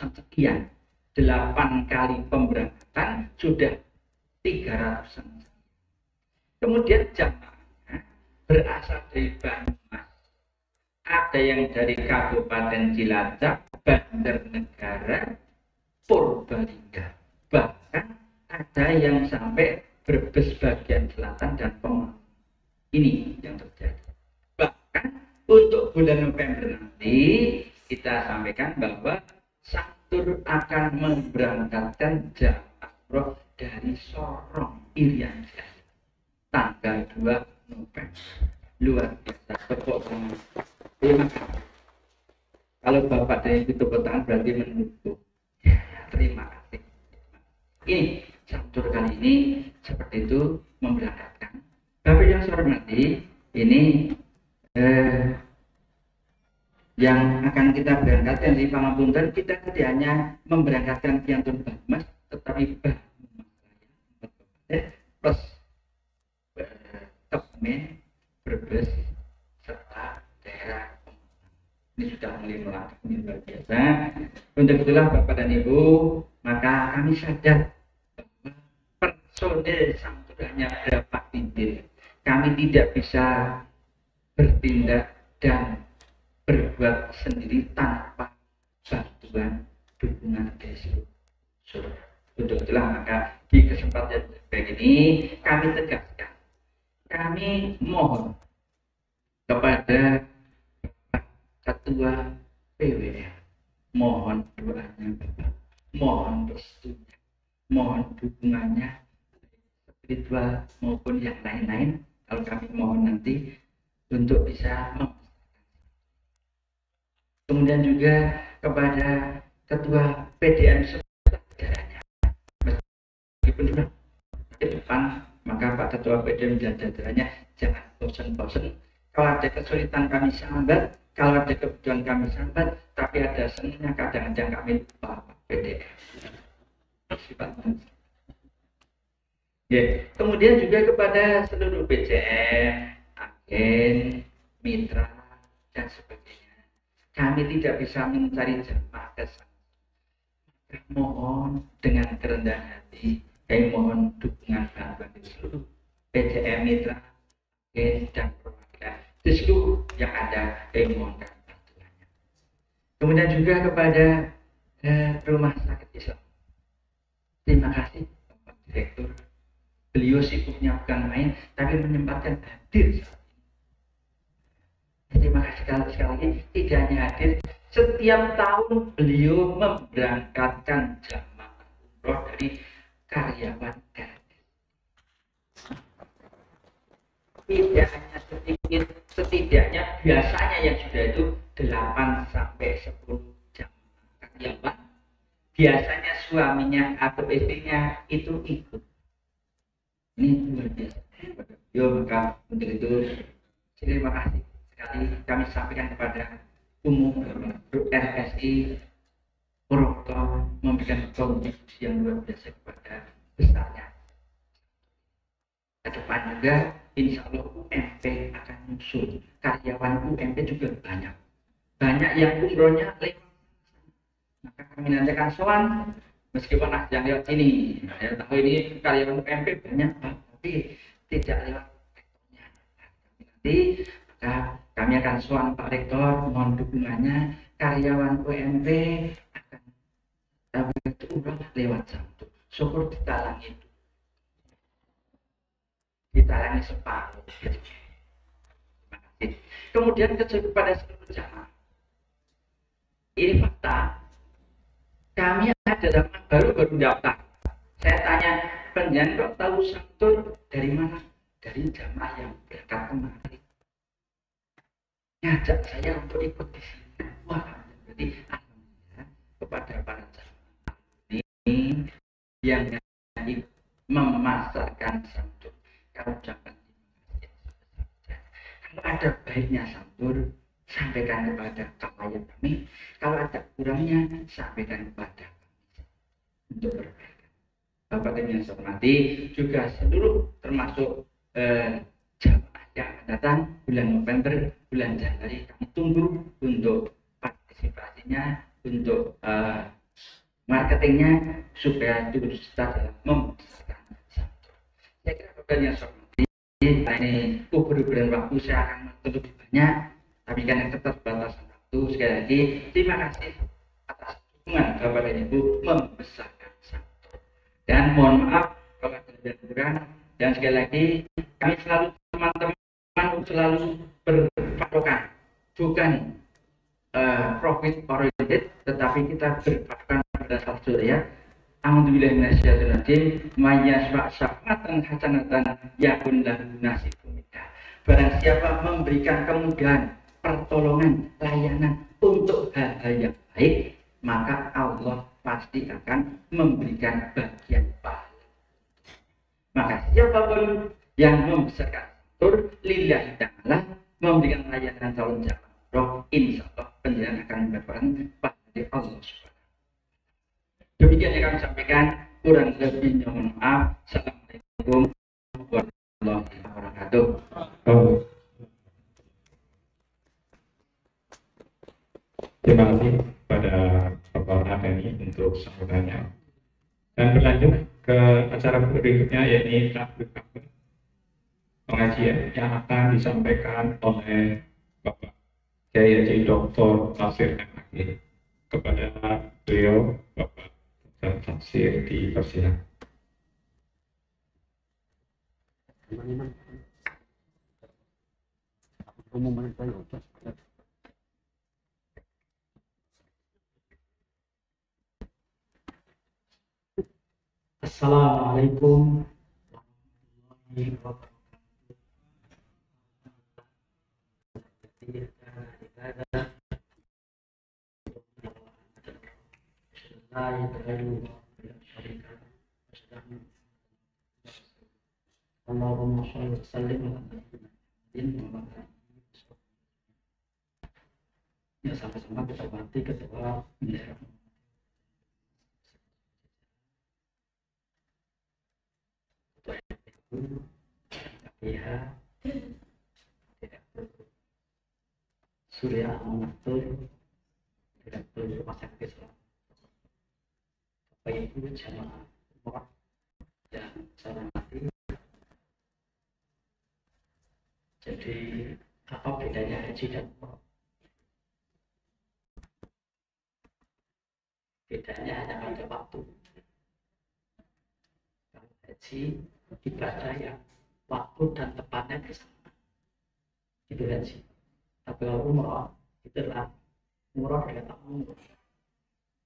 sekian, 8 kali pemberangkatan sudah 300-an. Kemudian jamaahnya berasal dari Banyumas, ada yang dari Kabupaten Cilacap, Banjarnegara, Purbalingga, bahkan ada yang sampai Brebes bagian selatan dan Pemalang. Ini yang terjadi. Bahkan untuk bulan November nanti kita sampaikan bahwa Satur akan memberangkatkan jamaah umroh dari Sorong, Irian Jaya, tanggal 2 November. Luar biasa, tepuk tangan. Terima kasih. Kalau Bapak dari itu tepuk tangan berarti mendukung. Terima kasih. Ini Satur kali ini seperti itu memberangkatkan. Bapak yang saya hormati, ini yang akan kita berangkatkan di Pangapunten, kita tidak hanya memberangkatkan Piantun Banyumas, tetapi Banyumas plus Kebumen, Brebes, serta daerah ini sudah mulai melangkah luar biasa. Untuk itulah Bapak dan Ibu, maka kami sadar bahwa personil Satur hanya berapa pintir. Kami tidak bisa bertindak dan berbuat sendiri tanpa bantuan dukungan dari seluruh. Untuk itulah maka di kesempatan baik ini kami tegaskan, kami mohon kepada Ketua PWR, mohon doanya Bapak, mohon restunya, mohon dukungannya spiritual maupun yang lain-lain. Kalau kami mohon nanti untuk bisa kemudian juga kepada Ketua PDM sejajarannya, meskipun sudah ke depan, maka Pak Ketua PDM dan jajarannya jangan bosan-bosan. Kalau ada kesulitan kami sambat, kalau ada kebutuhan kami sambat, tapi ada senangnya kadang-kadang kami lupa Pak PDM. Ya, kemudian juga kepada seluruh BCM, agen, mitra, dan sebagainya. Kami tidak bisa mencari jamaah ke sana. Mohon dengan kerendahan hati, kami mohon dukungan bantuan di seluruh BCM, mitra, agen, dan perwakilan di seluruh yang ada, kami mohon bantuannya. Kemudian juga kepada Rumah Sakit Islam. Terima kasih Bapak Direktur. Beliau sibuknya bukan main, tapi menyempatkan hadir. Terima kasih sekali lagi, tidak hanya hadir, setiap tahun beliau memberangkatkan jamaah umroh dari karyawan gadis. Tidak hanya sedikit, setidaknya biasanya yang sudah itu 8 sampai 10 jamaah karyawan. Biasanya suaminya atau istrinya itu ikut. Ini luar biasa. Yo, maka untuk itu terima kasih sekali kami sampaikan kepada umum RSI Purwokerto memberikan kontribusi yang luar biasa kepada besarnya. Ke depan juga insya Allah UMP akan muncul, karyawan UMP juga banyak yang umrohnya lewat. Maka kami nanti akan soal meskipun ada yang lewat sini, saya tahu ini karyawan UMP banyak, tapi tidak lewat rektornya. Nanti maka kami akan soal Pak Rektor, mohon dukungannya, karyawan UMP akan umroh lewat Satur. Syukur ditalangi itu, ditalangi separuh. Terima kasih. Kemudian kepada seluruh jamaah, ini fakta. Kami ada jamaah baru daftar. Saya tanya, penjangan kok tahu Satur dari mana? Dari jamaah yang berangkat kemarin. Ngajak saya untuk ikut di sini. Wah, jadi alhamdulillah kepada para jamaah ini yang memasarkan Satur. Kalau dapat kalau ada baiknya Satur, sampaikan kepada klien kami. Kalau ada kurangnya, sampaikan kepada kami untuk berbaikan. Bapak dan yang saya hormati, juga seluruh termasuk jamaah yang akan datang bulan November, bulan Januari, kami tunggu untuk partisipasinya, untuk marketingnya supaya kita dalam membesarkan satu. Saya kira bebannya seperti ini. Berhubungan waktu saya akan lebih banyak, tapi kan yang keterbatasan waktu. Sekali lagi terima kasih atas dukungan Bapak dan Ibu membesarkan satu. Dan mohon maaf kalau ada yang kurang. Dan sekali lagi kami selalu teman-teman selalu berpatokan bukan profit oriented, tetapi kita berpatokan pada satu ya. Alhamdulillah minasyaitonirrajim, mayyasfa' syafa'atan hasanatan yakun lahu nasibun minha. Barang siapa memberikan kemudahan, pertolongan, layanan untuk hal-hal yang baik, maka Allah pasti akan memberikan bagian pahala. Maka siapapun yang membesarkan tur lillahi ta'ala, memberikan layanan calon jamaah, insya Allah penjalan akan mendapatkan pahala dari Allah Subhanahu. Demikian yang kami sampaikan, kurang lebihnya mohon maaf. Assalamualaikum warahmatullahi wabarakatuh. Terima kasih kepada Bapak Adani untuk sambutannya. Dan berlanjut ke acara berikutnya, yaitu pengajian yang akan disampaikan oleh Bapak Kiai Haji Dr. Nasir MAG. Kepada beliau, Bapak Nasir dipersilakan. Assalamualaikum warahmatullahi wabarakatuh. Allahumma shalli wa sallim ala Muhammadin. Ya, sama-sama kita berarti ketua bendera KPH Surya Al-Maktur, Direktur Rumah Sakit Islam, Bapak Ibu jamaah umroh dan saya hormati. Jadi apa bedanya haji dan umroh? Bedanya hanya pada waktu. Kalau haji ibadah yang waktu dan tempatnya bersama, itu haji. Tapi kalau umroh itulah umroh adalah umroh,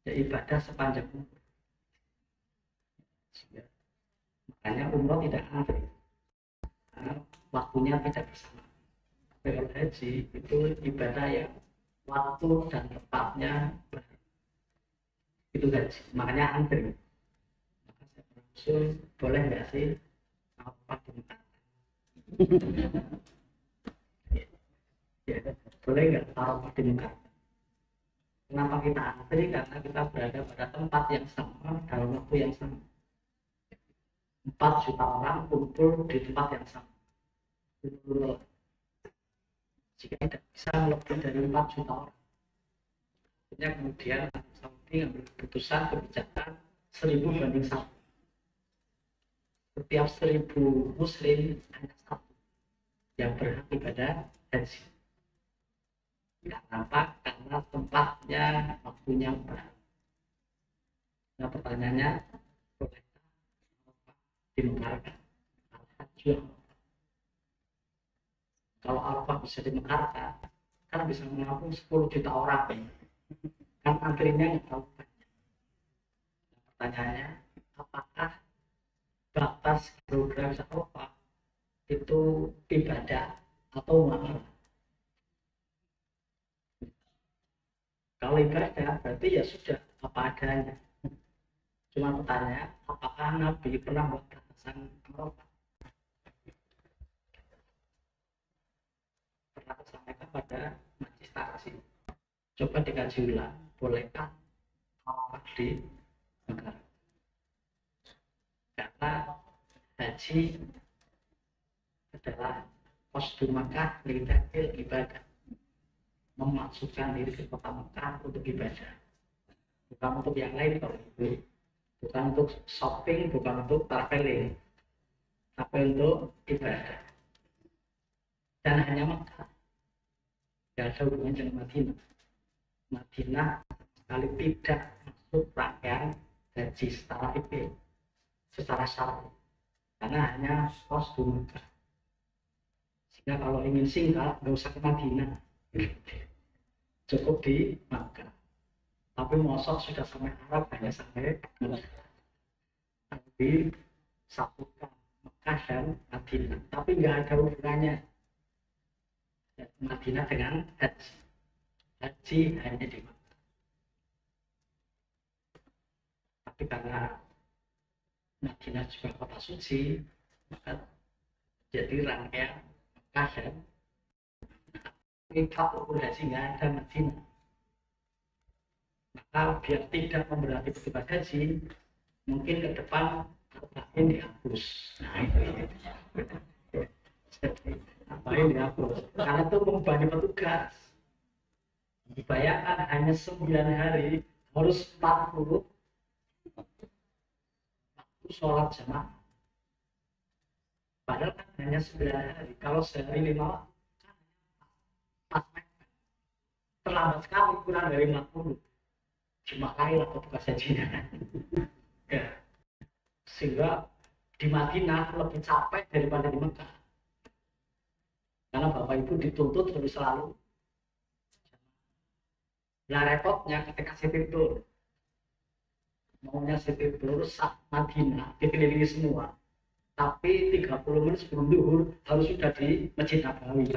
ya ibadah sepanjang umroh. Makanya umroh tidak antri, waktunya tidak bersama. Tapi kalau haji itu ibadah yang waktu dan tempatnya bersama, itu haji. Makanya antri. Maka saya berusul, boleh nggak sih apa di Mekah? Ya, boleh nggak taruh di Mekah? Kenapa kita antri? Karena kita berada pada tempat yang sama dalam waktu yang sama. 4 juta orang kumpul di tempat yang sama. Jika tidak bisa lebih dari 4 juta orang, akhirnya kemudian Saudi mengambil keputusan kebijakan 1000 banding 1. Setiap 1000 muslim hanya 1 yang berhak ibadah haji. Karena apa? Karena tempatnya, waktunya berhak. Nah pertanyaannya, bolehkah dimekarkan al-haji? Kalau Arafah bisa dimekarkan, kan bisa menampung 10 juta orang. Kan antrinya nggak terlalu banyak. Pertanyaannya, apakah batas geografis Arafah itu ibadah atau mahal? Kalau ibadah berarti ya sudah apa adanya. Cuma pertanyaan, apakah Nabi pernah buat batasan Arafah? Pernah disampaikan pada majlis taklim. Coba dikaji ulang, bolehkah Arafah di negara? Karena haji adalah kostum Makkah lidahil ibadah, memasukkan diri ke kota Mekah untuk ibadah. bukan untuk yang lain kalau itu, bukan untuk shopping, bukan untuk traveling, tapi untuk ibadah. Dan hanya Mekah, tidak ada hubungan dengan Madinah. Madinah sekali tidak masuk rangkaian haji secara fikih, secara syar'i, karena hanya pos di Mekah. Sehingga kalau ingin singgah nggak usah ke Madinah, cukup di Mekah. Tapi mosok sudah sampai Arab hanya sampai Mekah. Tapi satukan Mekah dan Madinah, tapi nggak ada hubungannya Madinah dengan haji. Haji hanya di Mekah. Tapi karena Madinah juga kota suci, maka jadi rangkaian Mekah dan Fatihul Haji nggak ada Madinah. Maka biar tidak memberati petugas haji, mungkin ke depan Arba'in dihapus. Nah, Arba'in dihapus karena itu membebani petugas. Dibayangkan hanya 9 hari harus 40 waktu sholat jamaah. Padahal kan hanya 9 hari. Kalau sehari 5 pas terlambat sekali, kurang dari 50. Cuma lain lah petugas hajinya. Ya. Sehingga di Madinah lebih capek daripada di Mekah. Karena Bapak Ibu dituntut lebih selalu. Nah repotnya ketika City Tour, maunya City Tour sak Madinah dikelilingi semua, tapi 30 menit sebelum duhur harus sudah di Masjid Nabawi.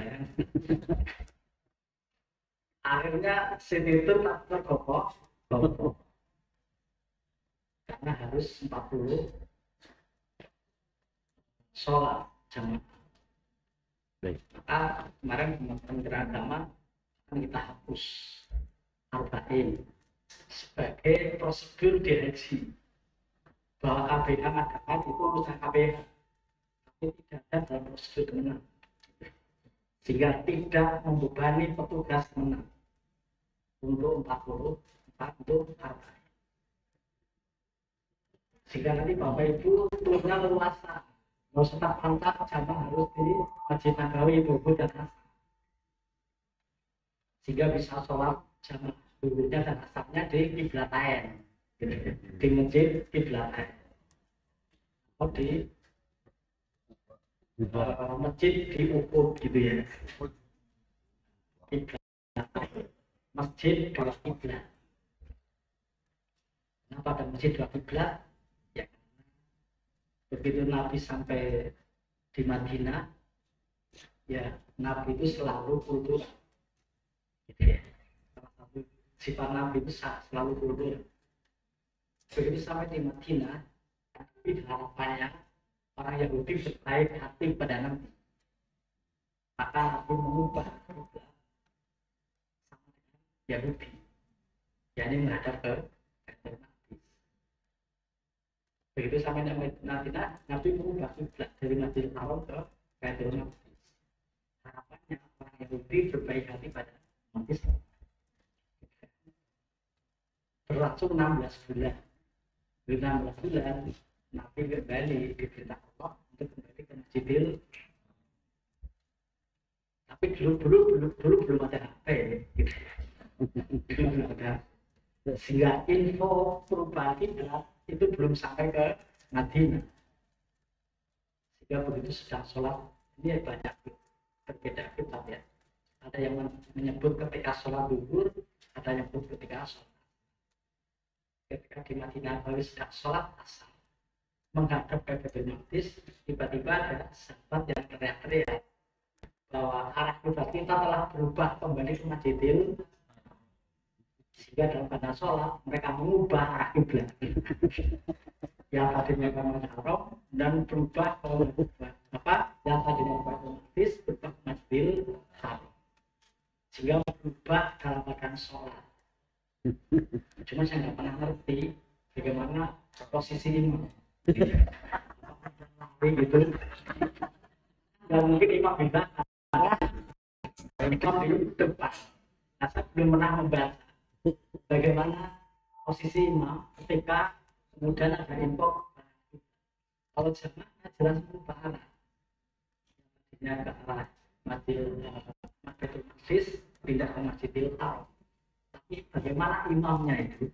Akhirnya City Tour tak tergopok karena harus 40 sholat jamaah. Maka kemarin Kementerian Agama akan kita hapus Arba'in sebagai prosedur di haji, bahwa KBH mengatakan itu urusan KBH, tapi tidak ada dalam prosedur kemenang, sehingga tidak membebani petugas kemenang untuk 40 untuk Arba'in. Sehingga nanti Bapak Ibu turunnya leluasa, nggak usah tak pantang jamaah harus di Masjid Nabawi, Bogor dan Asar, sehingga bisa sholat jamaah duhurnya dan asarnya di Qiblatain, di Masjid Qiblatain, atau di masjid di Uhud gitu ya, Qiblatain, masjid dua kiblat. Kenapa ada masjid dua kiblat? Ya, begitu Nabi sampai di Madinah, ya Nabi itu selalu kultur, gitu ya. Salah satu sifat Nabi itu selalu kultur. Begitu sampai di Madinah, tapi harapannya orang Yahudi berbaik hati pada Nabi, maka Nabi mengubah kiblat sama dengan Yahudi, yakni menghadap ke Baitul Maqdis. Begitu sampai di Madinah, Nabi mengubah kiblat dari Masjidil Haram ke Baitul Maqdis. Harapannya orang Yahudi berbaik hati pada Maqdis. Berlangsung 16 bulan. Di 16 bulan, Nabi kembali diperintah Allah untuk kembali ke Masjidil. Tapi dulu belum ada HP, gitu. Belum ada. Sehingga info perubahan kiblat itu belum sampai ke Madinah. Sehingga begitu sedang sholat, ini banyak berbeda kitab ya. Ada yang menyebut ketika sholat duhur, ada yang menyebut ketika sholat. Ketika di Madinah Nabawi sedang sholat asar, menghadap ke Baitul Maqdis, tiba-tiba ada sahabat yang teriak-teriak bahwa arah kiblat kita telah berubah kembali ke Masjidil. Sehingga dalam pada sholat mereka mengubah arah kiblat yang tadinya ke Masjidil Haram dan berubah ke yang tadinya ke Baitul Maqdis berubah ke Masjidil Haram, sehingga berubah dalam keadaan sholat. Cuma saya nggak pernah ngerti bagaimana posisi imam gitu, dan mungkin imam bisa imam di depan. Saya belum pernah membaca bagaimana posisi imam ketika kemudian ada info. Kalau jamaah jelas berubah arah, tadinya ke arah Masjidil Maqdis pindah ke Masjidil Haram. Tapi bagaimana imamnya itu?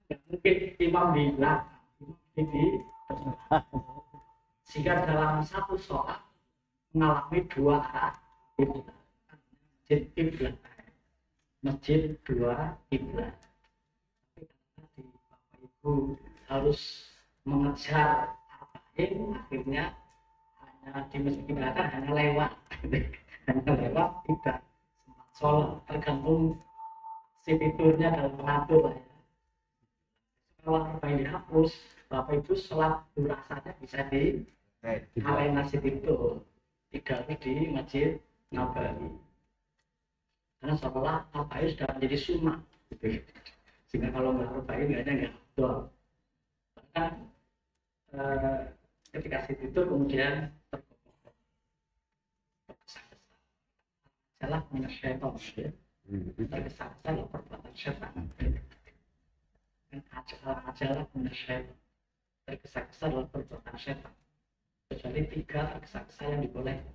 Nggak mungkin imam di belakang, ini sehingga dalam satu sholat mengalami dua arah, masjid kiblat, masjid dua kiblat. Tapi Bapak Ibu harus mengejar arbain, akhirnya hanya di masjid kiblat hanya lewat, tidak sempat sholat, tergantung si tidurnya dalam mengatur lah ya. Kalau arbain dihapus, Bapak Ibu sholat durasanya bisa di Alena itu tidak di Masjid Nabawi, karena seolah Arba'in sudah menjadi sunnah gitu. Sehingga kalau nggak Arba'in nggak ada nggak betul. Bahkan ketika situ itu kemudian tergesa-gesa salah menyertai tergesa-gesa dalam perbuatan syaitan, dan ajalah menyertai tergesa-gesa dalam perbuatan syaitan. Kecuali 3 tergesa-gesa yang dibolehkan.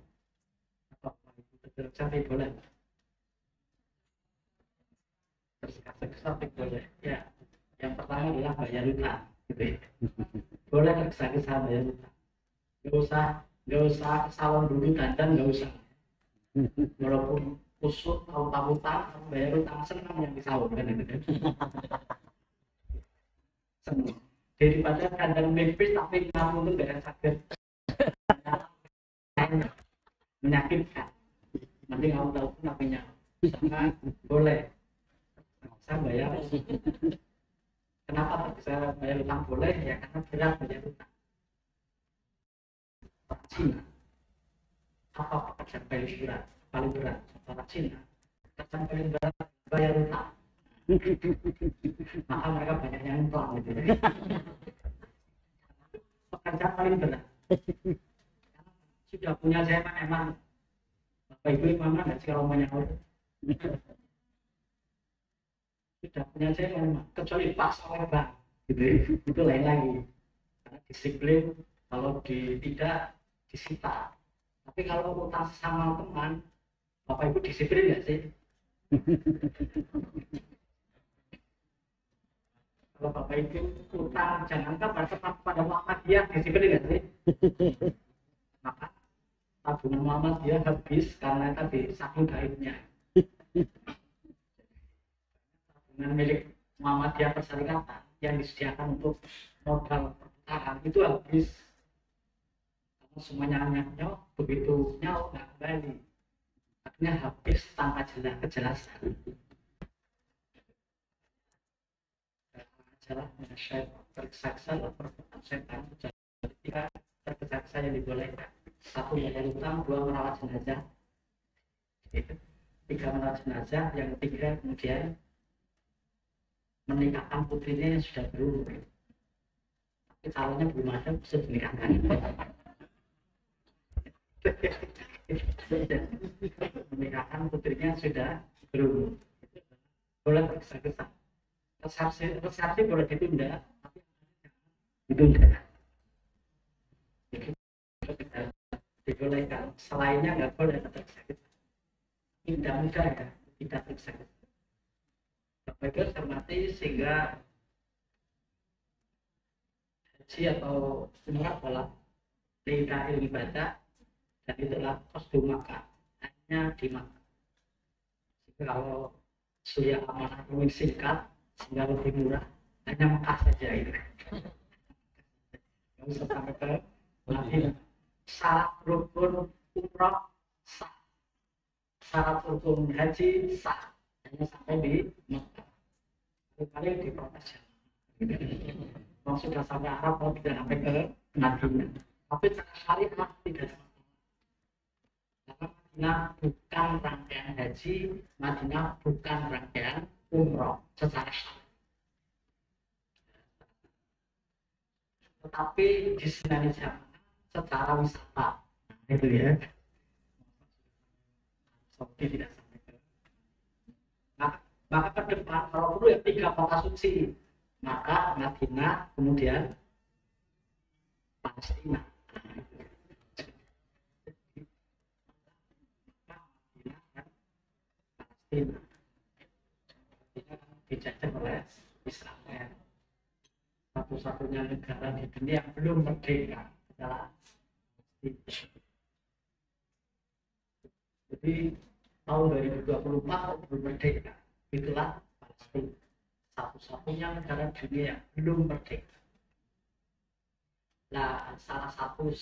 Apa itu tergesa-gesa boleh? Tergesa-gesa boleh. Ya, yang pertama adalah bayar utang. Gitu. Boleh tergesa-gesa bayar utang. Nggak usah ke salon dulu dandan, nggak usah. Walaupun kusut tahu utang, bayar utang senang yang disahur kan itu. Senang. Daripada kandang mepis tapi kamu tuh nggak sakit. Menyakitkan, nanti kamu tahu kenapanya, misalnya boleh saya bayar. Kenapa bisa bayar utang boleh? Ya karena berat bayar utang. Cina, apa pekerjaan paling berat orang Cina, pekerjaan paling berat bayar utang. Maka mereka banyak yang utang gitu. Pekerjaan paling berat sudah punya zaman emang Bapak Ibu mana nggak sih romanya sudah punya zaman kecuali pas oleh bank gitu itu lain lagi karena disiplin kalau tidak disita. Tapi kalau utang sama teman Bapak Ibu disiplin nggak sih? Kalau Bapak Ibu utang jangankan pada Muhammadiyah disiplin nggak sih? Maka tabungan Muhammadiyah habis karena tadi saking baiknya. Tabungan milik Muhammadiyah Perserikatan yang disediakan untuk modal perputaran itu habis. Karena semuanya nyok, begitu nyok nggak kembali. Akhirnya habis tanpa kejelasan. Adalah tergesa-gesa perbuatan setan. Ketika tergesa-gesa yang dibolehkan. 1 bayar utang, 2 merawat jenazah, 3 merawat jenazah, yang 3 kemudian menikahkan putrinya yang sudah berumur. Tapi calonnya belum ada bisa dinikahkan. Menikahkan putrinya sudah berumur. Boleh tergesa-gesa. Resepsi boleh ditunda, tapi ditunda. Dibolehkan, selainnya nggak boleh tergesa-gesa. Tidak mudah ya, tidak tergesa-gesa. Bapak Ibu cermati sehingga haji atau umrah adalah perintah ibadah dan itulah kostum Makkah, hanya di Makkah. Kalau Surya amanah ingin singkat sehingga lebih murah, hanya Makkah saja itu. Nggak usah sampai ke Madinah. Syarat rukun umrah sah, syarat rukun haji sah, hanya sampai di Makkah. Paling diprotes ya. Kalau sudah sampai Arab mau tidak sampai ke Madinah. Tapi secara syariat tidak ada masalah. Karena Madinah bukan rangkaian haji, Madinah bukan rangkaian umrah secara syariat. Tetapi di Senani Jamaah secara wisata itu ya, seperti tidak sampai ke Maka ke depan kalau perlu ya 3 kota suci, maka Madinah, kemudian Palestina. Madinah dan Palestina. Dijajah oleh Israel. Satu-satunya negara di dunia yang belum merdeka adalah Palestina. Jadi tahun 2024 belum merdeka, itulah Palestina. Satu-satunya negara dunia yang belum merdeka. Nah, salah satu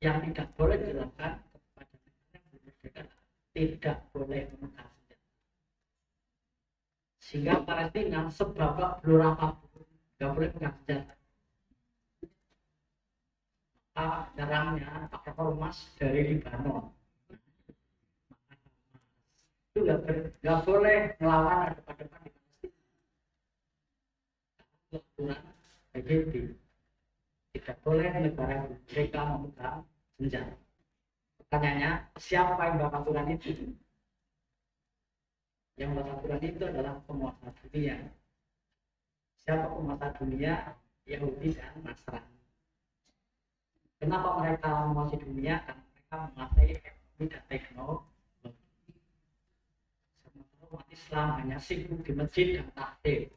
yang tidak boleh dilakukan kepada negara yang belum merdeka, tidak boleh memegang senjata. Sehingga Palestina sebabak belur apapun tidak boleh memegang senjata. Nyerangnya pakai ormas dari Libanon. Itu nggak boleh melawan depan-depan di Palestina. Aturan PBB tidak boleh negara mereka memegang senjata. Pertanyaannya, siapa yang buat aturan itu? Yang buat aturan itu adalah penguasa dunia. Siapa penguasa dunia? Yahudi dan Nasrani. Kenapa mereka menguasai dunia? Karena mereka menguasai ekonomi dan teknologi. Sementara umat Islam hanya sibuk di masjid dan takbir.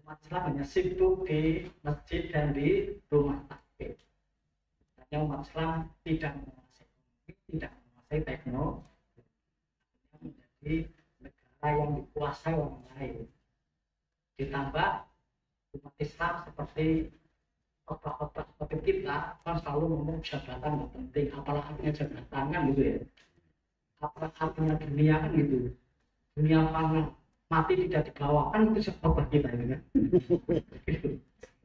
Umat Islam hanya sibuk di masjid dan di rumah takbir. Hanya umat Islam tidak menguasai ekonomi, tidak menguasai teknologi. Menjadi negara yang dikuasai orang lain. Ditambah umat Islam seperti khotbah seperti kita kan selalu ngomong jabatan nggak penting, apalah artinya jabatan kan gitu ya, apalah artinya dunia kan gitu, dunia panah mati tidak dibawa kan itu khotbah kita ini kan.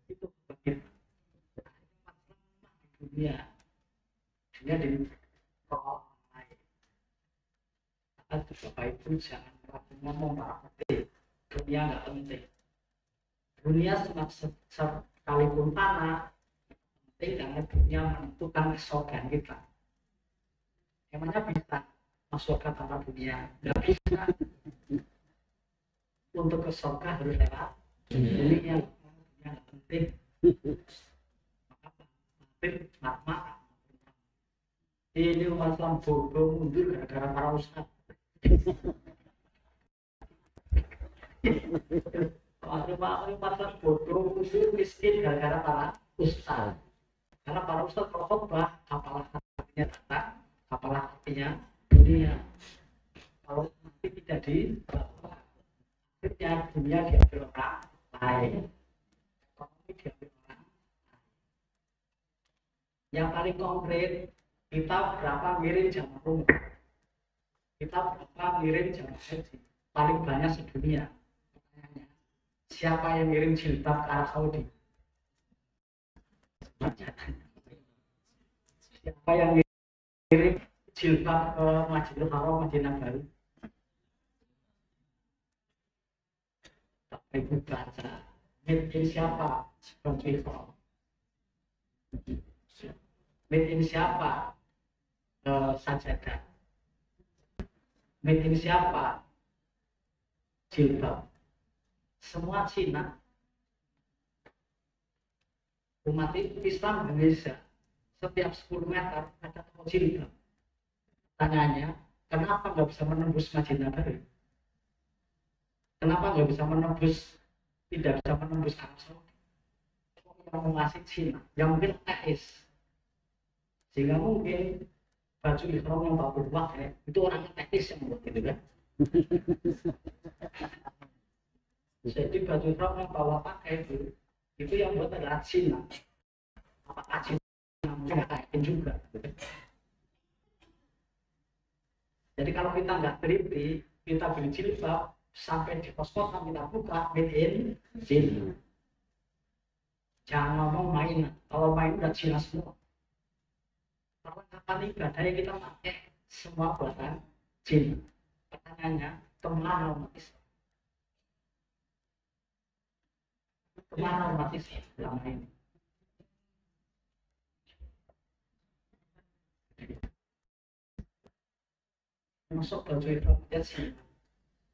Itu khotbah kita. Dunia di orang lain. Maka Bapak Ibu jangan ragu ngomong para penting, dunia nggak penting. Dunia sekalipun tanah penting karena dunia menentukan kesokan kita. Emangnya bisa masuk ke tanah dunia? Nggak bisa. Untuk ke surga harus lewat dunia nggak penting. Maka penting maaf. Ini umat Islam bodoh mundur gara-gara para ustadz. Kalau bodoh mundur miskin gara-gara para ustadz. Karena para ustadz kalau khotbah, apalah artinya tata, apalah artinya dunia. Kalau nanti tidak dibawa, akhirnya dunia diambil orang lain, ekonomi diambil orang lain. Yang paling konkret, kita berapa ngirim jamaah umroh, kita berapa ngirim jamaah haji, paling banyak sedunia. Pertanyaannya, siapa yang ngirim jilbab ke Arab Saudi? Siapa yang ngirim jilbab ke Masjidil Haram, Madinah Baru? Bapak Ibu baca, made in siapa? Seperti itu. Made in siapa? Sajadah. Made in siapa? Jilbab. Semua Cina. Umat Islam Indonesia setiap 10 meter ada toko jilbab. Tanyanya, kenapa nggak bisa menembus Madinah Baru? Kenapa nggak bisa menembus, tidak bisa menembus Arab Saudi? Yang mengasih Cina, yang mungkin ateis. Sehingga mungkin baju ihram yang Pak Bud pakai itu orang ateis yang buat gitu kan. Jadi baju ihram yang bawa pakai itu yang buat adalah Cina. Apakah Cina mungkin kayak juga? Jadi kalau kita nggak teliti, kita beli jilbab sampai di kos-kosan kita buka made in Cina. Jangan ngomong main, kalau main udah Cina semua. Perlengkapan ibadahnya kita pakai semua buatan Cina. Pertanyaannya, kemana umat Islam? Kemana umat Islam selama ini? masuk baju itu aja Cina,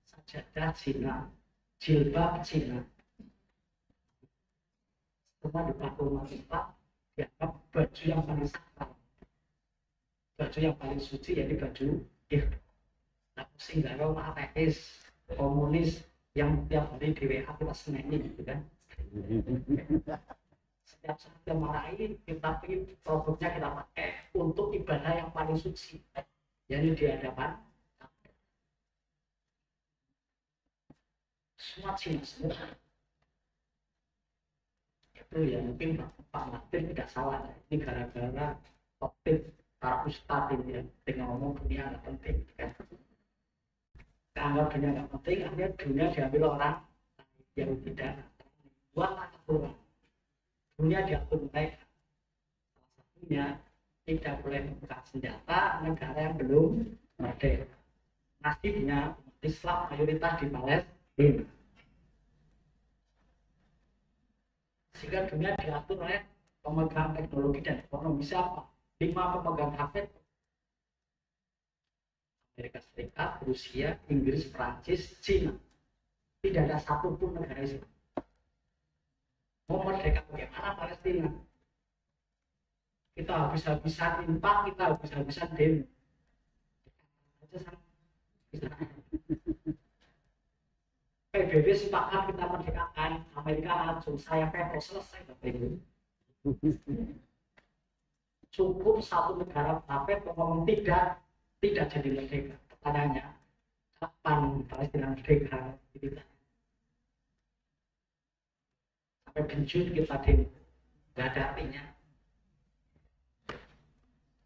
sajadah Cina, jilbab Cina. Setelah dipakai umat Islam, dianggap baju yang paling sakral, baju yang paling suci, yaitu baju ihram. Nah, sehingga orang ateis, komunis yang tiap hari di WA kita seneni gitu kan. Setiap saat kita marahi, tapi produknya kita pakai untuk ibadah yang paling suci, yaitu di hadapan semua Cina semua. Itu ya mungkin Pak Martin tidak salah, ini gara-gara topik para ustadz ini ya, dengan ngomong dunia nggak penting kan. Anggap dunia nggak penting, akhirnya dunia diambil orang yang tidak buat aturan. Dunia diatur mereka. Salah satunya tidak boleh membuka senjata negara yang belum merdeka. Nasibnya Islam mayoritas di Palestina. Sehingga dunia diatur oleh pemegang teknologi dan ekonomi siapa? 5 pemegang hafid: Amerika Serikat, Rusia, Inggris, Prancis, Cina. Tidak ada satupun negara Islam. Mau merdeka bagaimana Palestina? Kita habis-habisan infak, kita habis-habisan demo. PBB sepakat kita merdekakan, Amerika langsung saya veto, selesai PBB. Cukup satu negara hafid ngomong tidak jadi merdeka. Pertanyaannya, kapan Palestina merdeka? Sampai benjut kita demo, nggak ada artinya.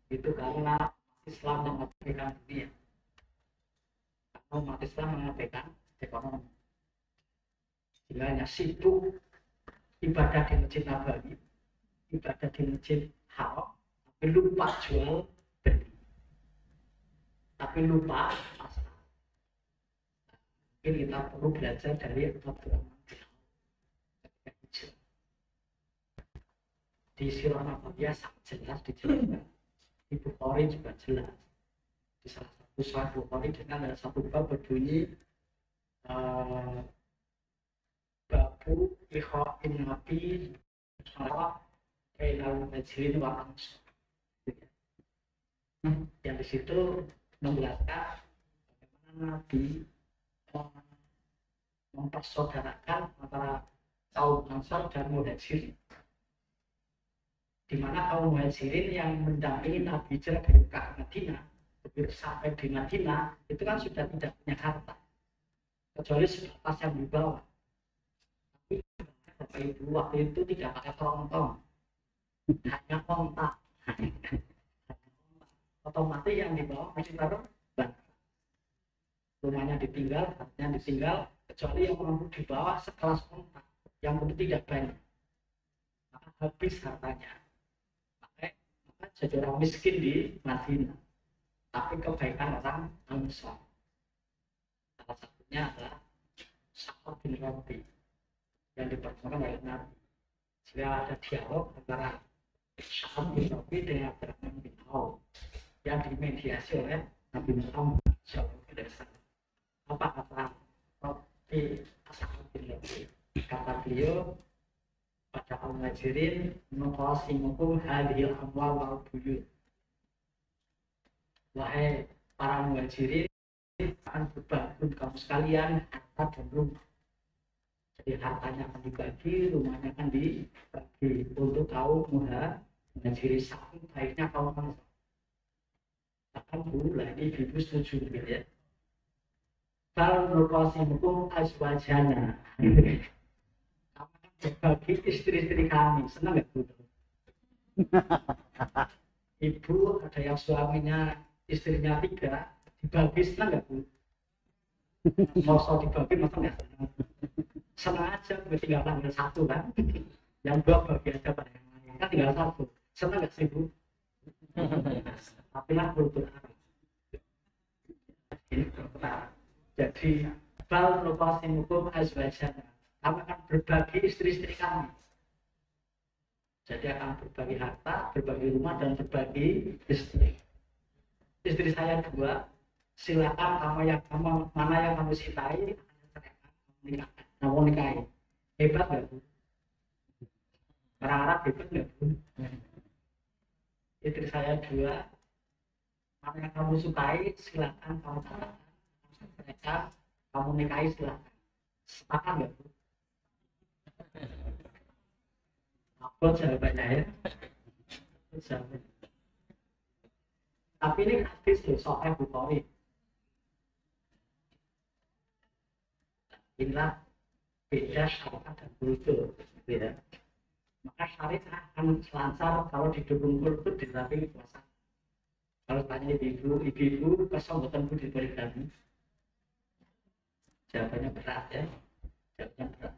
Itu karena Islam mengabaikan dunia, karena umat Islam mengabaikan ekonomi. Sehingga hanya sibuk ibadah di Masjid Nabawi, ibadah di Masjid Haram, tapi lupa jual beli, tapi lupa pasar. Mungkin kita perlu belajar dari Abdurrahman bin Auf. Di Sirah Nabawiyah sangat jelas dijelaskan. Di Bukhari juga jelas. Di salah satu Sahih Bukhari dengan ada satu bab berbunyi babu ikhwa'in nabi salah kainal majrin wa ansor. Yang di situ menjelaskan bagaimana Nabi mempersaudarakan antara kaum Ansar dan Muhajirin, di mana kaum Muhajirin yang mendampingi Nabi hijrah dari Mekah ke Madinah, begitu sampai di Madinah itu kan sudah tidak punya harta kecuali sebatas yang dibawa. Tapi Bapak Ibu waktu itu tidak pakai tongtong, hanya kontak. Otomatis yang dibawa masih taruh ban. Rumahnya ditinggal, hartanya ditinggal, kecuali yang mampu dibawa sekelas kontak, yang tentu tidak banyak, maka habis hartanya. Maka jadi orang miskin di Madinah, tapi kebaikan orang Ansar. Salah satunya adalah Sa'ad bin Rabi yang dipertemukan oleh Nabi. Sehingga ada dialog antara Sa'ad bin Rabi dengan Abdurrahman bin Auf yang dimediasi oleh Nabi Muhammad SAW. Apa kata Rabi Sa'ad bin Rabi? Kata beliau pada kaum Muhajirin, nuqasimukum hadhil amwal wal buyut. Wahai para Muhajirin, akan berbagi untuk kamu sekalian harta dan rumah. Jadi hartanya akan dibagi, rumahnya akan dibagi untuk kaum Muhajirin. Saking baiknya kaum Ansar. Bahkan dulu lah ini ibu setuju gitu ya. Kalau nuqasimukum azwajana. Bagi istri-istri kami, senang nggak Bu? Ibu ada yang suaminya istrinya 3, dibagi senang nggak Bu? Mau so dibagi masa nggak senang? Senang aja, tinggal tanggal 1 kan? Yang 2 bagi aja pada yang lain, kan tinggal 1. Senang nggak sih Bu? Tapi lah kultur. Jadi bal nuqasimukum azwajana. Kami akan berbagi istri-istri kami. Jadi akan berbagi harta, berbagi rumah, dan berbagi istri. Istri saya 2, silakan mana yang kamu cintai, kamu nikahi. Hebat nggak Bu? Orang Arab hebat nggak Bu? Istri saya 2, mana yang kamu sukai silakan kamu katakan, kamu nikahi silakan. Sepakat nggak Bu? Apa jawabannya ya? Tapi ini hadis loh, soal Bukhari. Inilah beda syariat dan kultur, gitu ya. Maka syariat akan selancar kalau didukung kultur dirapi puasa. Kalau tanya ibu-ibu kesambatan budi poligami, jawabannya berat ya, jawabannya berat.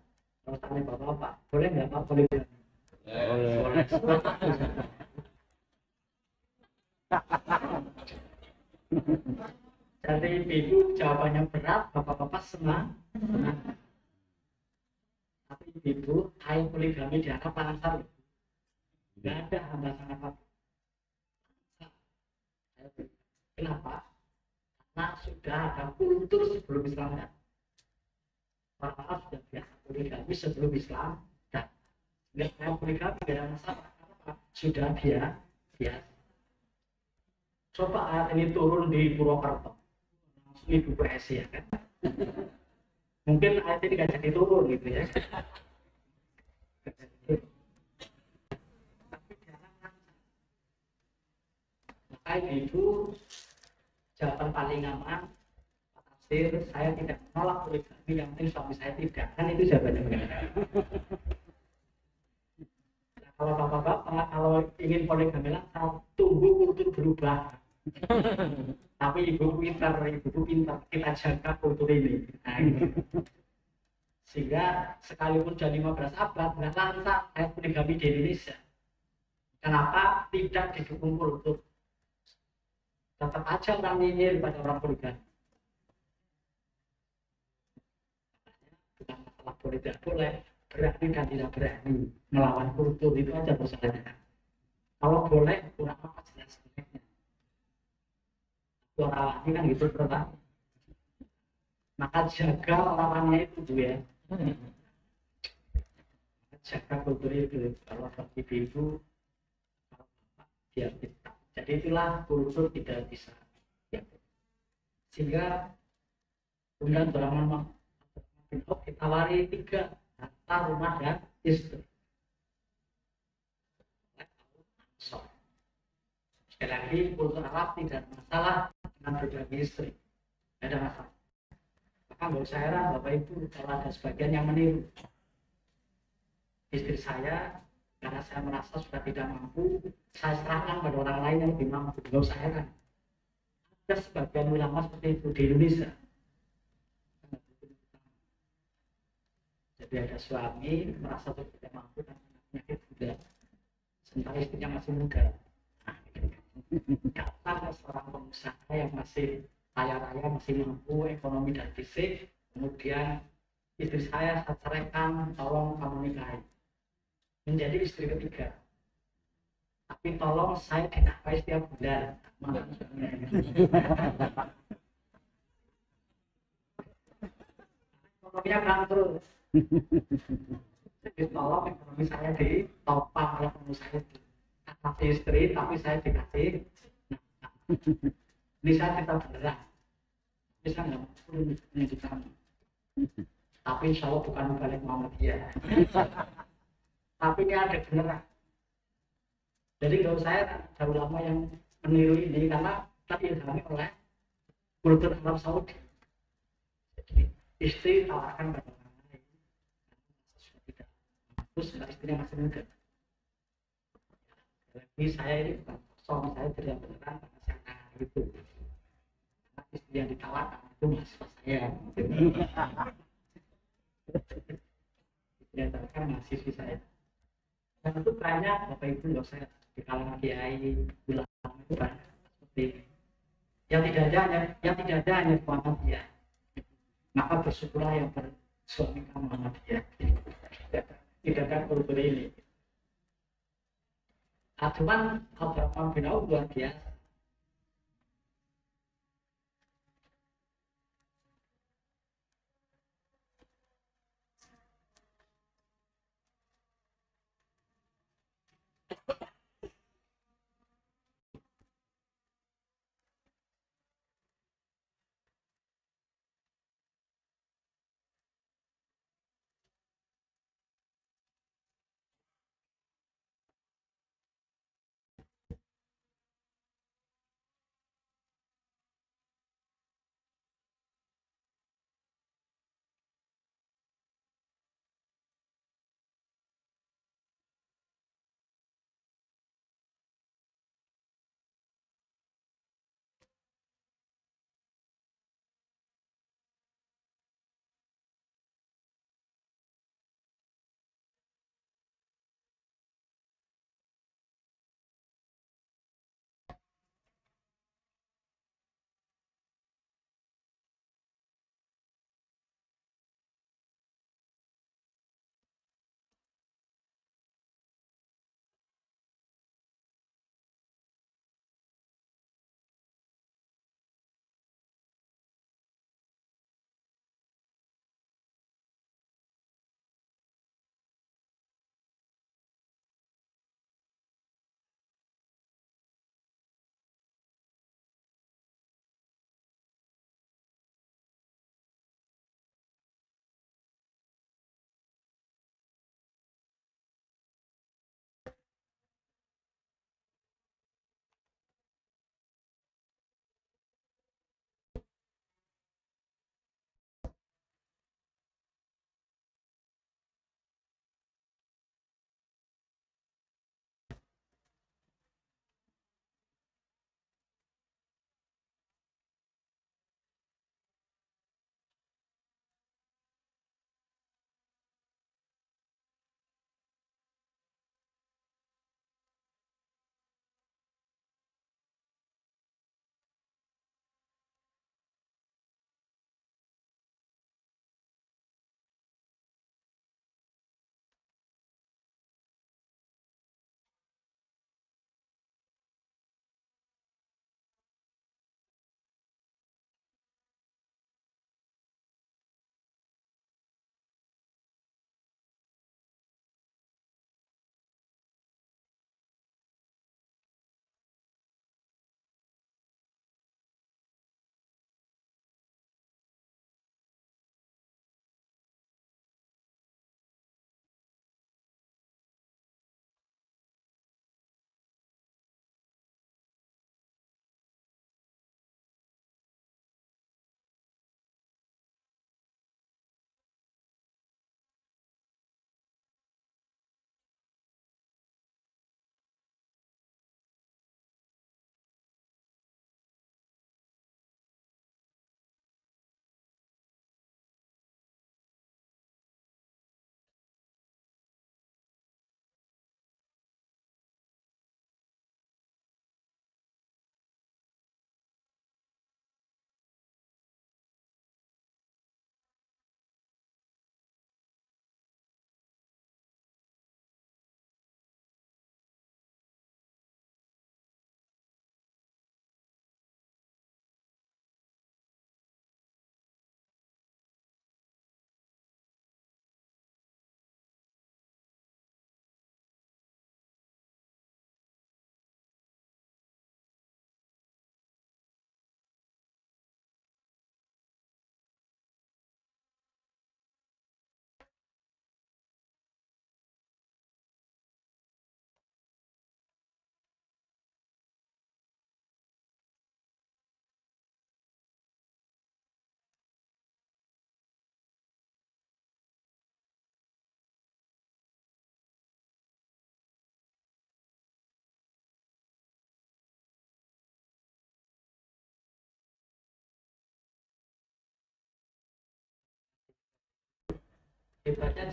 Kalau tanya bapak-bapak, boleh nggak Pak poligami? Boleh. Jadi ibu jawabannya berat, bapak-bapak senang. Tapi ibu, ayo poligami dianggap lancar. Nggak ada hambatan apa. Kenapa? Karena sudah ada kultur sebelum Islam dan para Arab sudah biasa poligami sebelum Islam dan nggak mau poligami nggak ada masalah. Sudah biasa. Coba ayat ini turun di Purwokerto, langsung ibu PSI ya kan? Mungkin ayat ini nggak jadi turun gitu ya. Tapi jangan maka itu jawaban paling aman. Tafsir saya tidak menolak poligami, yang penting suami saya tidak, kan itu jawabannya benar. Nah, kalau bapak-bapak kalau ingin poligami lancar, tunggu kultur berubah. Tapi ibu pintar, kita jaga kultur ini. Nah, sehingga sekalipun sudah 15 abad nggak lancar kayak poligami di Indonesia. Kenapa? Tidak didukung kultur. Tetap aja orang nyinyir pada orang poligami. Bukan masalah boleh tidak boleh, berani dan tidak berani melawan kultur itu aja persoalannya. Kalau boleh kurang apa jelas sebenarnya. Orang ini kan gitu terus. Maka jaga lawannya itu Bu ya. Jaga kultur itu. Kalau ibu, kalau bapak dia kita. Jadi itulah kultur tidak bisa. Ya. Sehingga kemudian beramal ditawari 3, harta, rumah dan istri. Sekali lagi kultur Arab tidak masalah dengan berbagi istri, tidak ada masalah. Maka nggak usah heran Bapak Ibu kalau ada sebagian yang meniru istri saya karena saya merasa sudah tidak mampu, saya serahkan pada orang lain yang lebih mampu. Nggak usah heran. Ada sebagian ulama seperti itu di Indonesia. Jadi ada suami merasa tidak mampu dan penyakit muda, sementara istrinya masih muda. Kata seorang pengusaha yang masih kaya raya, masih mampu ekonomi dan fisik, kemudian istri saya ceraikan, tolong kamu nikahi, menjadi istri ketiga. Tapi tolong saya dinafkahi setiap bulan. Ekonominya bangkrut. Jadi tolong ekonomi saya ditopang oleh pengusaha itu. Atas istri, tapi saya dikasih. Ini saya cerita beneran. Bisa nggak menunjukkan? Tapi insya Allah bukan balik Muhammadiyah. Tapi ini ada beneran. Jadi nggak usah ada ulama yang meniru ini karena diilhami oleh kultur Arab Saudi. Jadi istri tawarkan pada orang lain. Sudah tidak mampu, setelah istrinya masih muda. Tapi saya ini bukan kosong, saya tidak beneran karena saya kaya gitu. Karena istri yang ditawarkan itu mahasiswa saya. Istri yang ditawarkan mahasiswa saya. Dan itu banyak Bapak Ibu nggak usah di kalangan kiai, ulama itu banyak seperti ini. Yang tidak ada hanya Muhammadiyah. Maka bersyukurlah yang bersuamikan Muhammadiyah. Tidak ada kultur ini. Nah, cuman Abdurrahman bin Auf luar biasa. Hebatnya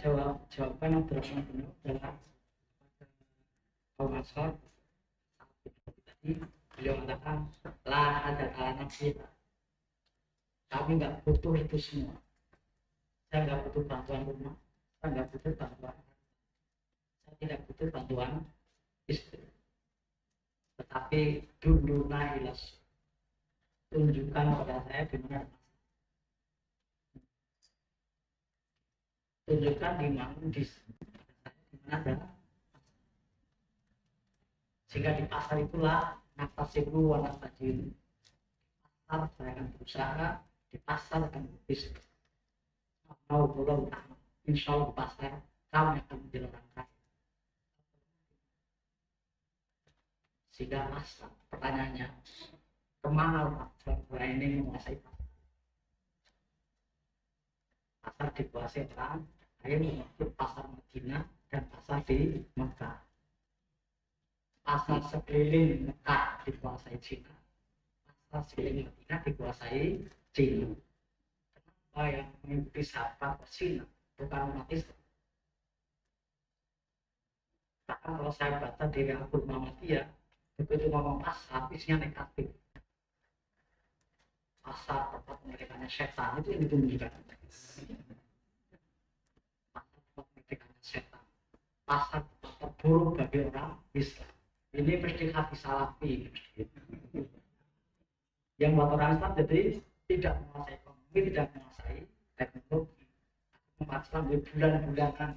jawaban Abdurrahman bin Auf adalah Al-Masar tadi beliau mengatakan lah ada nabi, kami nggak butuh itu semua. Saya nggak butuh bantuan rumah, saya nggak butuh bantuan, saya tidak butuh bantuan istri. Tetapi duluna ilas, tunjukkan pada saya di mana, tunjukkan di mana di mana ada. Sehingga di pasar itulah nafasiku warna tajin. Pasar saya akan berusaha, di pasar akan berbisnis. Mau belum, insya Allah di pasar kami akan menjadi orang kaya. Sehingga pasar, pertanyaannya, kemana orang ini menguasai pasar? Pasar dikuasai orang, saya menyebut pasar Madinah dan pasar di Mekah. Pasar sekeliling Mekah dikuasai Cina, pasar sekeliling Madinah dikuasai Cina. Kenapa yang mengikuti sahabat ke Cina bukan umat Islam? Bahkan kalau saya baca di Al-Qur'an Muhammadiyah, begitu ngomong pasar isinya negatif. Pasar tempat mereka setan itu yang ditunjukkan. Pasar tempat mereka setan, pasar tempat terburuk bagi orang Islam. Ini mesti hati salafi. Yang buat orang Islam jadi tidak menguasai ekonomi, tidak menguasai teknologi. Umat Islam di bulan-bulanan.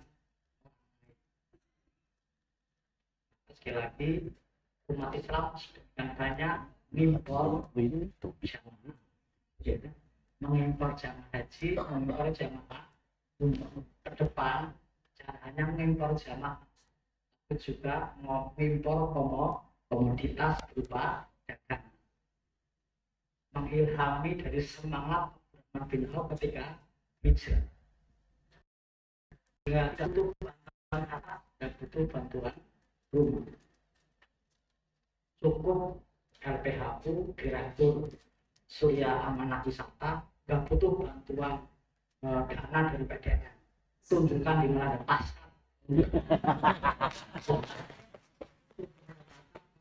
Sekali lagi, umat Islam sedang banyak mengimpor jamaah, mengimpor jamaah haji, mengimpor jamaah umroh. Ke depan jangan hanya mengimpor jamaah, juga mengimpor komoditas berupa dagang, mengilhami dari semangat Abdurrahman bin Auf ketika hijrah. Tidak butuh bantuan harta, tidak butuh bantuan rumah, cukup LPHU, Direktur Surya Amanah Wisata, tidak butuh bantuan dana dari PDN. Tunjukkan di mana ada pasar.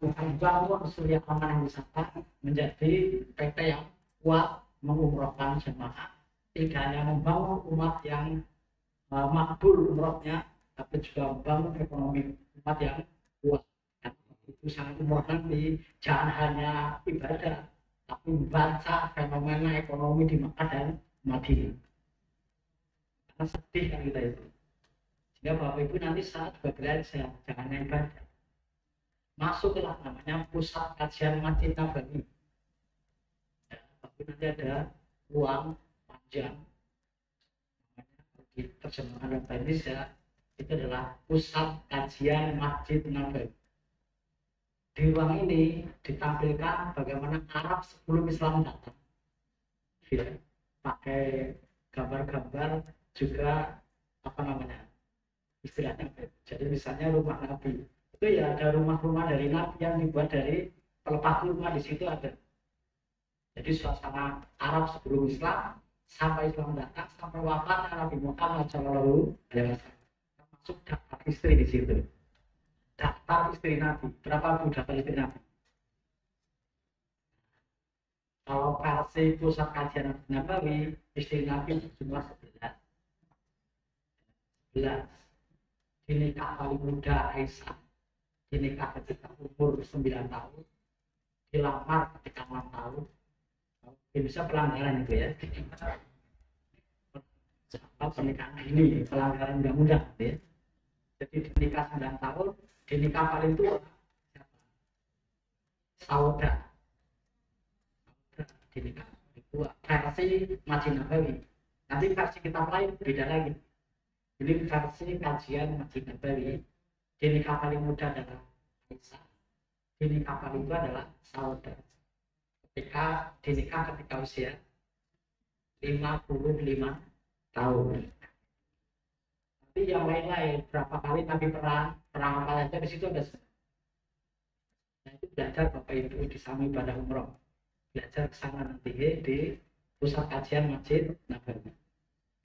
Membangun Surya Amanah Wisata menjadi PT yang kuat mengumrohkan jemaah, tidak hanya membangun umat yang makbul umrohnya, tapi juga membangun ekonomi umat yang kuat. Dan itu sangat umroh nanti jangan hanya ibadah, tapi membaca fenomena ekonomi di Makkah dan Madinah. Karena sedih kan kita itu. Sehingga Bapak Ibu nanti saat juga belajar, jangan hanya ibadah. Masuklah namanya pusat kajian Masjid Nabawi. Ya, tapi nanti ada ruang panjang. Di terjemahan bahasa Indonesia itu adalah pusat kajian Masjid Nabawi. Di ruang ini ditampilkan bagaimana Arab sebelum Islam datang. Ya, pakai gambar-gambar juga istilahnya. Jadi misalnya rumah Nabi itu ya ada rumah-rumah dari Nabi yang dibuat dari pelepah kurma, di situ ada. Jadi suasana Arab sebelum Islam sampai Islam datang sampai wafatnya Nabi Muhammad SAW, termasuk daftar istri di situ. Daftar istri Nabi, berapa bu daftar istri Nabi? Kalau versi pusat kajian Nabawi, istri Nabi jumlah 11. Dinikah paling muda Aisyah, dinikah ketika umur 9 tahun, dilamar ketika 6 tahun. Ini bisa pelanggaran itu ya. Pernikahan ini pelanggaran undang-undang ya. Jadi dinikah 9 tahun, dinikah paling tua Saudah. Dinikah paling tua versi Masjid Nabawi. Nanti versi kitab lain beda lagi. Jadi versi kajian Masjid Nabawi, dinikah paling muda adalah Aisyah, dinikah paling tua adalah Saudah. Ketika dinikah ketika usia 55 tahun. Tapi yang lain-lain berapa kali Nabi perang apa saja di situ ada. Nah, itu belajar Bapak Ibu di Sami pada umroh, belajar ke sana nanti di pusat kajian Masjid Nabawi.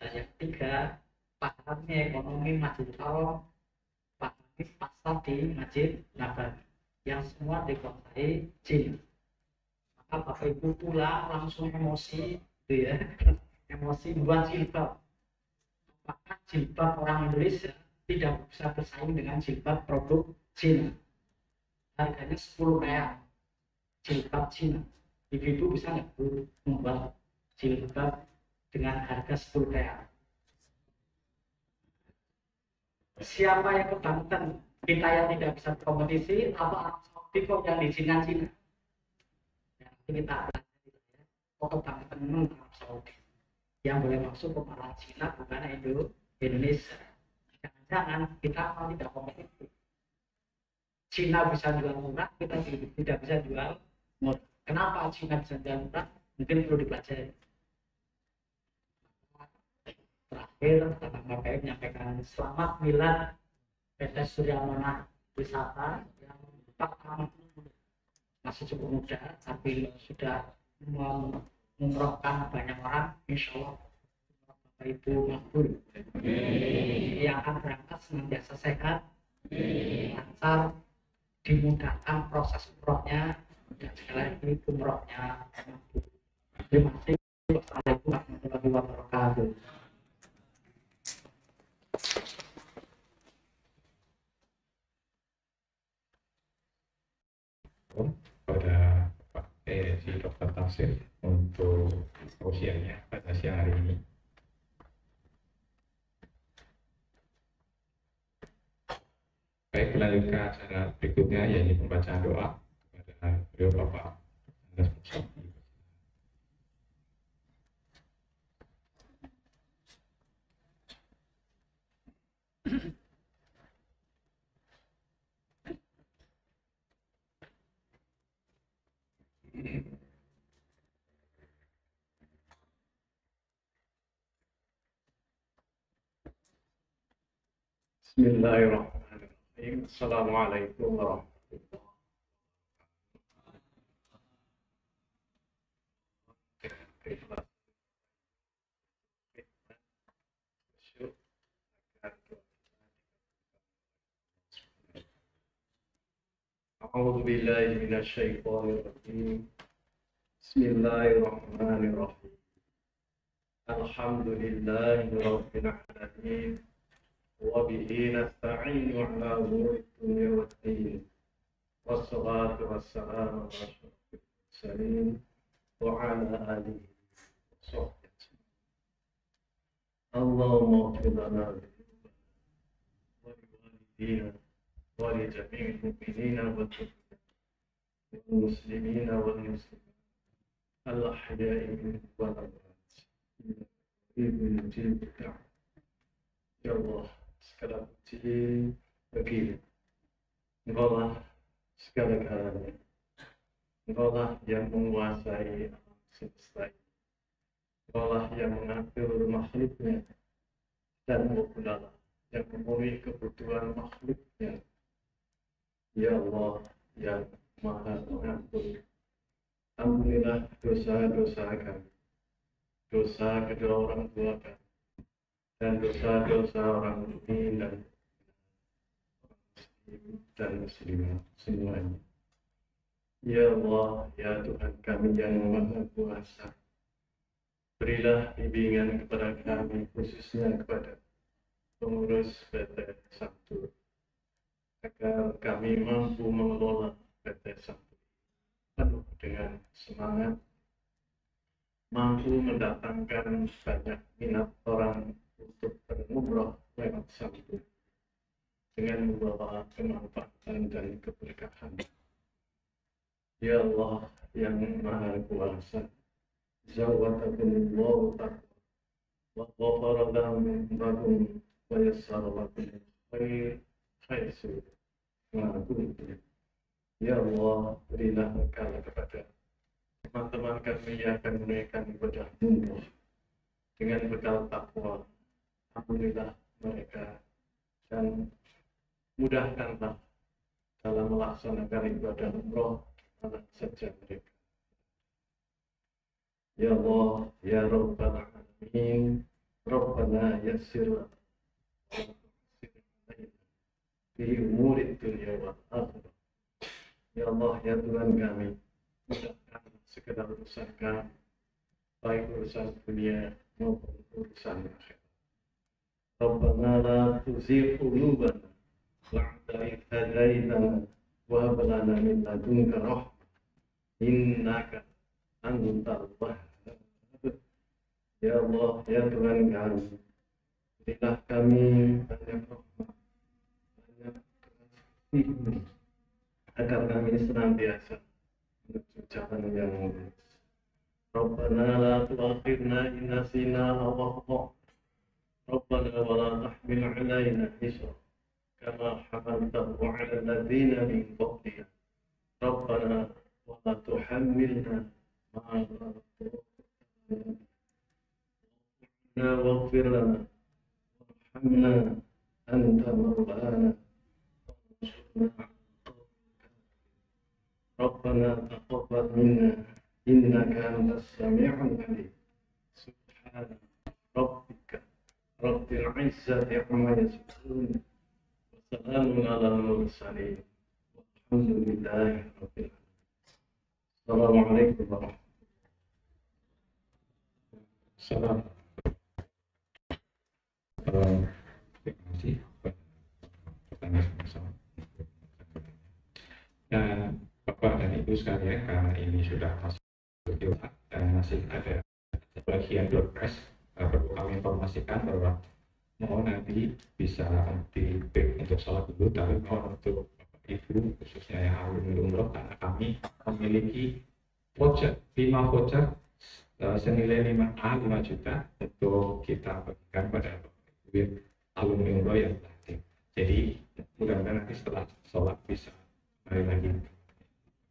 Dan yang ketiga, pahamnya ekonomi Masjid Haram, pahamnya pasar di Masjid Nabawi yang semua dikuasai jin. Maka Bapak Ibu pulang langsung emosi, gitu ya, emosi buat jilbab. Maka jilbab orang Indonesia tidak bisa bersaing dengan jilbab produk Cina. Harganya 10 real jilbab Cina. Ibu-ibu bisa nggak Bu membuat jilbab dengan harga 10 real? Siapa yang kebangetan? Kita yang tidak bisa berkompetisi, apa Arab Saudi kok yang diizinkan Cina? Ya, kita pelajari ya. Kok kebangetan memang Arab Saudi yang boleh masuk ke para Cina bukan Indonesia. Jangan-jangan kita mau tidak kompetitif. Cina bisa jual murah, kita tidak bisa jual murah. Kenapa Cina bisa jual murah? Mungkin perlu dipelajari. Terakhir, Bapak KPI menyampaikan selamat milad PT Surya Monah Wisata yang masih cukup muda, tapi sudah mengumrohkan banyak orang. Insya Allah Bapak Ibu makbul. Yang akan berangkat senantiasa sehat, lancar, dimudahkan proses umrohnya, dan sekali lagi umrohnya makbul. Terima kasih. Wassalamualaikum warahmatullahi wabarakatuh. Pada Pak si Dr. Tafsir untuk usianya pada siang hari ini. Baik, melanjutkan acara berikutnya yaitu pembacaan doa kepada beliau Bapak Anas Musafi. Bismillahirrahmanirrahim. Assalamualaikum warahmatullahi wabarakatuh. A'udzu billahi minasyaitonir rajim. Bismillahirrahmanirrahim. Alhamdulillahirabbil alamin. Wa bihi nasta'inu 'ala umuri dunya waddin. Wassalatu wassalamu 'ala asyrofil mursalin wa 'ala alihi wa sahbihi. Allahumma ighfir lana wa liwalidina wa li jami'il mu'minina wal muslimina wal muslimat al-ahya'i minhum wal amwat. Ya Allah, segala puji bagi Engkaulah segala-galanya. Engkaulah yang menguasai alam semesta ini. Engkaulah yang mengatur makhluknya dan Engkaulah yang memenuhi kebutuhan makhluknya. Ya Allah yang Maha Pengampun, ampunilah dosa-dosa kami, dosa kedua orang tua kami, dan dosa-dosa orang mukmin dan muslimah semuanya. Ya Allah, ya Tuhan kami yang Maha Kuasa, berilah bimbingan kepada kami, khususnya kepada pengurus PT Sabtu, agar kami mampu mengelola PT Sabtu penuh dengan semangat, mampu mendatangkan banyak minat orang untuk berumrah lewat Sabtu dengan membawa kemanfaatan dan keberkahan. Ya Allah yang Maha Kuasa, zawwatakumullahu taqwa wa ghafara lahum wa yassara lakum khair haitsu ma kuntum. Ya Allah, berilah bekal kepada teman-teman kami yang akan menunaikan ibadah umrah dengan bekal takwa. Alhamdulillah mereka, dan mudahkanlah dalam melaksanakan ibadah umrah mana saja mereka. Ya Allah, ya Rabbal Alamin, Rabbana yassir fi umuri dunya wal akhirah. Ya Allah, ya Tuhan kami, mudahkan segala urusan kami, baik urusan dunia maupun urusan akhirat. Rabbana la tuzigh qulubana ba'da idh hadaytana wa hab lana min ladunka rahmah innaka antal wahhab. Ya Allah, ya Tuhan kami, berilah kami banyak rahmat, banyak kasih, agar kami senantiasa menuju jalan yang lurus. Rabbana la tu'akhirna in nasina aw akhtana. Rabbana wa la tahmil 'alaina isra kama hamaltahu 'ala alladziina min qablina. Rabbana wa la tuhammilna ma la taqata lana waghfir lana warhamna anta maulana wansurna. Rabbana taqabbal minna innaka antas sami'ul 'alim. Subhana rabbika rabbil 'izzati 'amma yasifun wa salamun 'alal mursalin walhamdulillahi rabbil 'alamin. Assalamualaikum warahmatullahi Salam. Terima kasih. Pertanyaan sama. Nah, Bapak dan Ibu sekalian, karena ini sudah masuk Jumat dan masih ada sebagian doorpress, perlu kami informasikan bahwa mohon nanti bisa di-break untuk sholat dulu, tapi mohon untuk Bapak Ibu khususnya yang alumni umroh, karena kami memiliki voucher 5 voucher senilai 5A 5 juta untuk kita bagikan pada Bapak Ibu alumni umroh yang aktif. Jadi mudah-mudahan nanti setelah sholat bisa kembali lagi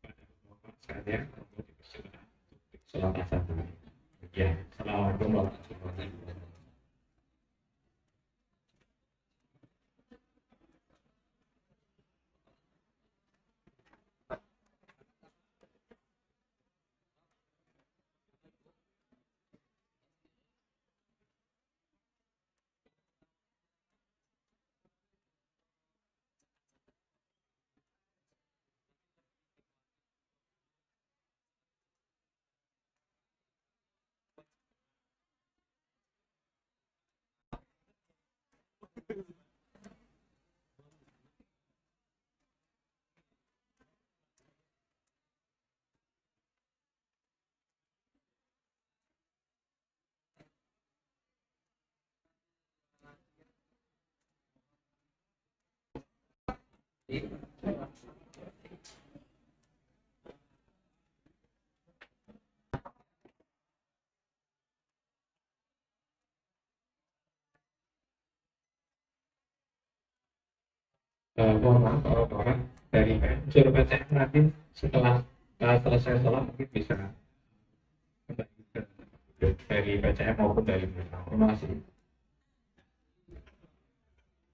pada Bapak sekalian untuk dipersilakan untuk sholat asar. Ya, assalamualaikum warahmatullahi wabarakatuh. Mohon maaf kalau orang dari unsur PCM nanti setelah selesai sholat mungkin bisa kembali ke dari PCM maupun dari mana. Terima kasih.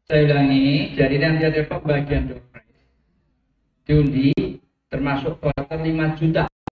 Saya ulangi, jadi nanti ada pembagian doorprize diundi termasuk kuarter 5 juta.